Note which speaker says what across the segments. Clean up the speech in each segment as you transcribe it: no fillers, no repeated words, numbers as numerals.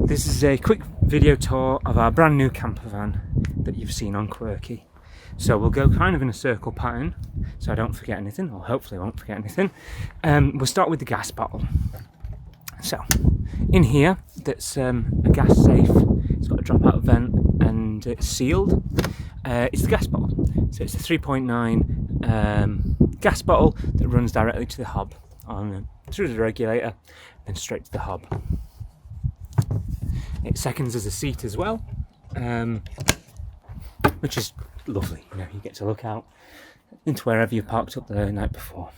Speaker 1: This is a quick video tour of our brand new camper van that you've seen on Quirky. So we'll go kind of in a circle pattern so I don't forget anything, or hopefully I won't forget anything. We'll start with the gas bottle. So in here, that's a gas safe. It's got a drop out vent and it's sealed. It's the gas bottle. So it's a 3.9 gas bottle that runs directly to the hob through the regulator and straight to the hob. It seconds as a seat as well, which is lovely. You know, you get to look out into wherever you parked up the night before.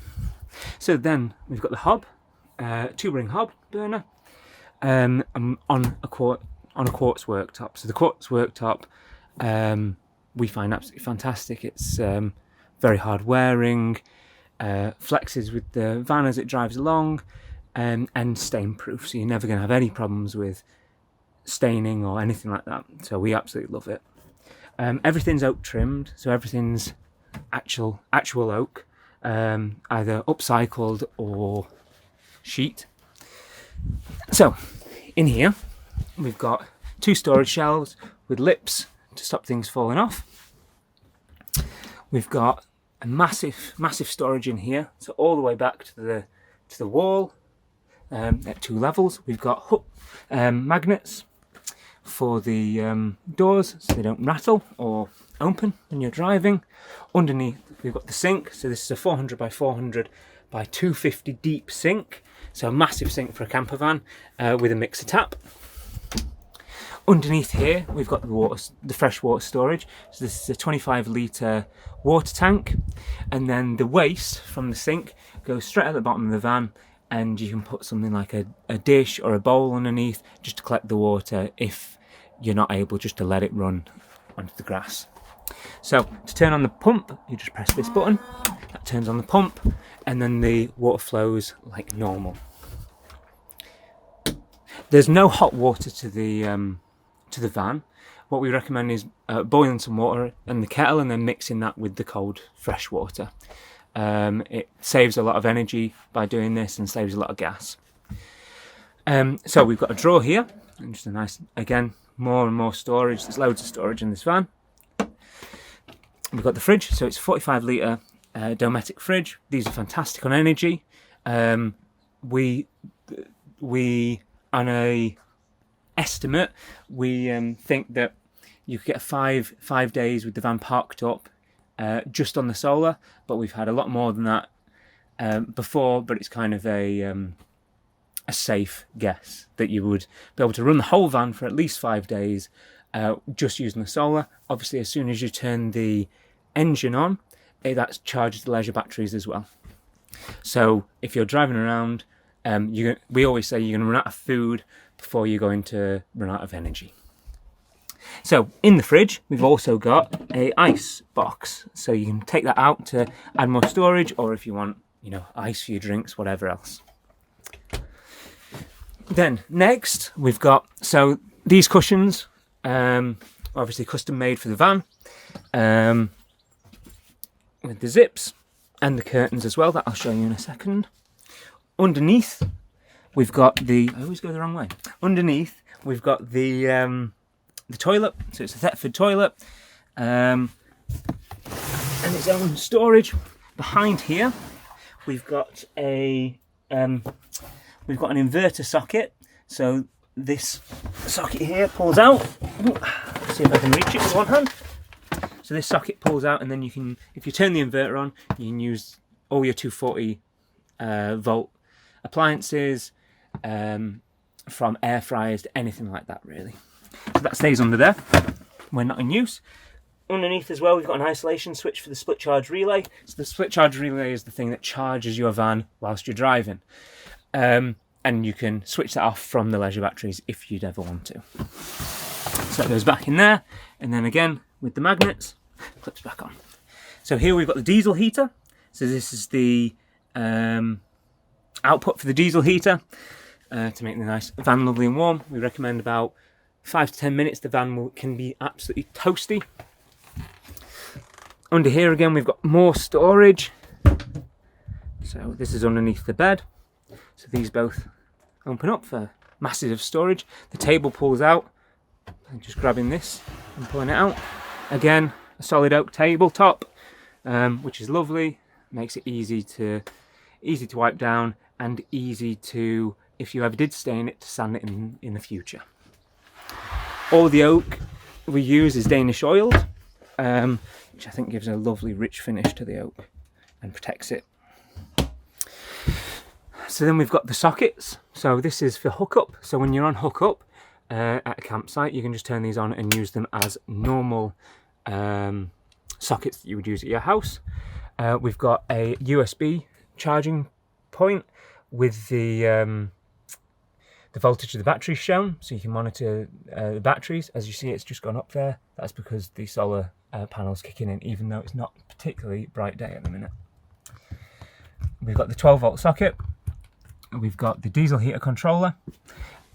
Speaker 1: So then we've got the hob, 2-ring hob burner, on a quartz worktop. So the quartz worktop we find absolutely fantastic. It's very hard wearing, flexes with the van as it drives along, and stain proof. So you're never going to have any problems with staining or anything like that. So we absolutely love it. Everything's oak trimmed, so everything's actual oak, either upcycled or sheet. So in here we've got 2 storage shelves with lips to stop things falling off. We've got a massive storage in here, so all the way back to the wall at 2 levels. We've got hook magnets for the doors so they don't rattle or open when you're driving. Underneath we've got the sink, so this is a 400 by 400 by 250 deep sink, so a massive sink for a camper van with a mixer tap. Underneath here we've got the fresh water storage, so this is a 25 litre water tank, and then the waste from the sink goes straight at the bottom of the van, and you can put something like a dish or a bowl underneath just to collect the water if you're not able just to let it run onto the grass. So to turn on the pump, you just press this button, that turns on the pump, and then the water flows like normal. There's no hot water to the van. What we recommend is boiling some water in the kettle and then mixing that with the cold fresh water. It saves a lot of energy by doing this and saves a lot of gas. So we've got a drawer here, and just a nice, again, more and more storage. There's loads of storage in this van. We've got the fridge, so it's a 45 litre Dometic fridge. These are fantastic on energy. We on a estimate, we think that you could get 5 days with the van parked up just on the solar, but we've had a lot more than that before, but it's kind of a safe guess that you would be able to run the whole van for at least 5 days just using the solar. Obviously, as soon as you turn the engine on, that charges the leisure batteries as well. So if you're driving around, we always say you're going to run out of food before you're going to run out of energy. So in the fridge, we've also got a ice box, so you can take that out to add more storage, or if you want, ice for your drinks, whatever else. Then next, we've got, so these cushions, obviously custom made for the van, with the zips and the curtains as well, that I'll show you in a second. Underneath, we've got I always go the wrong way. Underneath, we've got the toilet, so it's a Thetford toilet, and its own storage. Behind here, we've got an inverter socket. So this socket here pulls out. Let's see if I can reach it with one hand. So this socket pulls out, and then you can, if you turn the inverter on, you can use all your 240 volt appliances, from air fryers to anything like that, really. So that stays under there when not in use. Underneath as well, we've got an isolation switch for the split charge relay. So the split charge relay is the thing that charges your van whilst you're driving. And you can switch that off from the leisure batteries if you'd ever want to. So that goes back in there, and then again with the magnets, clips back on. So here we've got the diesel heater. So this is the output for the diesel heater to make the nice van lovely and warm. We recommend about 5 to 10 minutes. The van can be absolutely toasty. Under here again, we've got more storage. So this is underneath the bed. So these both open up for massive storage. The table pulls out. I'm just grabbing this and pulling it out. Again, a solid oak tabletop, which is lovely. Makes it easy to wipe down and easy to, if you ever did stain it, to sand it in the future. All the oak we use is Danish oiled, which I think gives a lovely rich finish to the oak and protects it. So then we've got the sockets. So this is for hookup. So when you're on hookup at a campsite, you can just turn these on and use them as normal sockets that you would use at your house. We've got a USB charging point with the voltage of the batteries shown, so you can monitor the batteries. As you see, it's just gone up there. That's because the solar panel's kicking in, even though it's not a particularly bright day at the minute. We've got the 12-volt socket. We've got the diesel heater controller,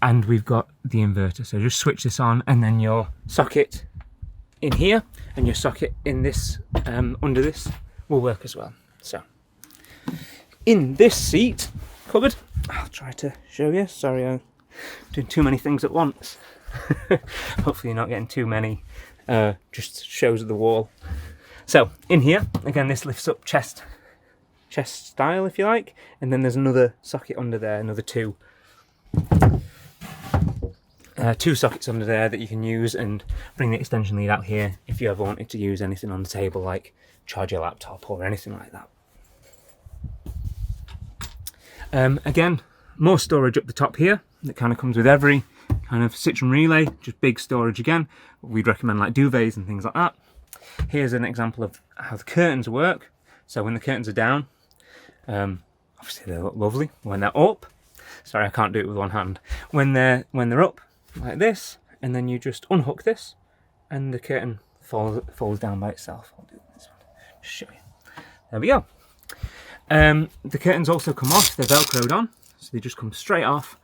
Speaker 1: and we've got the inverter. So just switch this on, and then your socket in here and your socket in this under this will work as well. So in this seat cupboard, I'll try to show you. Sorry, I'm doing too many things at once. Hopefully you're not getting too many just shows of the wall. So in here, again, this lifts up chest style, if you like, and then there's another socket under there, another two sockets under there that you can use, and bring the extension lead out here if you ever wanted to use anything on the table, like charge your laptop or anything like that. Again, more storage up the top here that kind of comes with every kind of Citroen relay, just big storage again. We'd recommend like duvets and things like that. Here's an example of how the curtains work. So when the curtains are down, obviously they look lovely. When they're up, sorry, I can't do it with one hand. When they're up like this, and then you just unhook this, and the curtain falls down by itself. I'll do this one, just show you. There we go. The curtains also come off, they're velcroed on, so they just come straight off,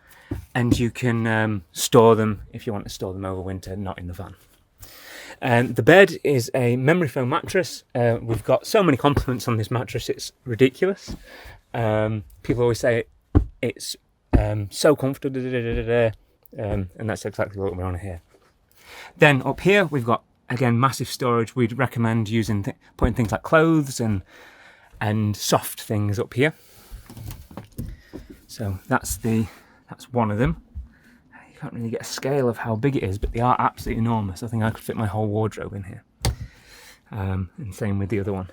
Speaker 1: and you can store them if you want to store them over winter, not in the van. The bed is a memory foam mattress. We've got so many compliments on this mattress, it's ridiculous. People always say it's so comfortable, and that's exactly what we're on here. Then up here we've got, again, massive storage. We'd recommend using putting things like clothes and soft things up here. So that's one of them. You can't really get a scale of how big it is, but they are absolutely enormous. I think I could fit my whole wardrobe in here. And same with the other one.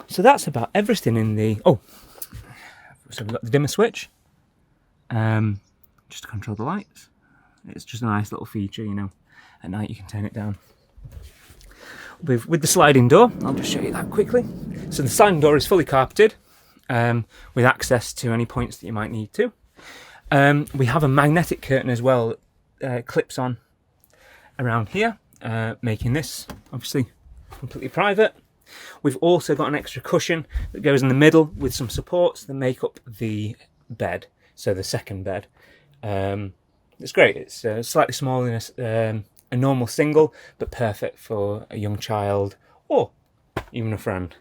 Speaker 1: So that's about everything in the... Oh, so we've got the dimmer switch, just to control the lights. It's just a nice little feature, you know. At night you can turn it down. With the sliding door, I'll just show you that quickly. So the sliding door is fully carpeted, with access to any points that you might need to. We have a magnetic curtain as well, clips on around here, making this obviously completely private. We've also got an extra cushion that goes in the middle with some supports that make up the bed, so the second bed. It's great. It's slightly smaller than a normal single, but perfect for a young child or even a friend.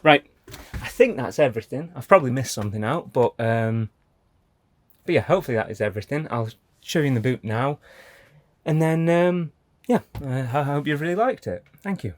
Speaker 1: Right, I think that's everything. I've probably missed something out, but yeah, hopefully that is everything. I'll show you in the boot now, and then yeah, I hope you really liked it. Thank you.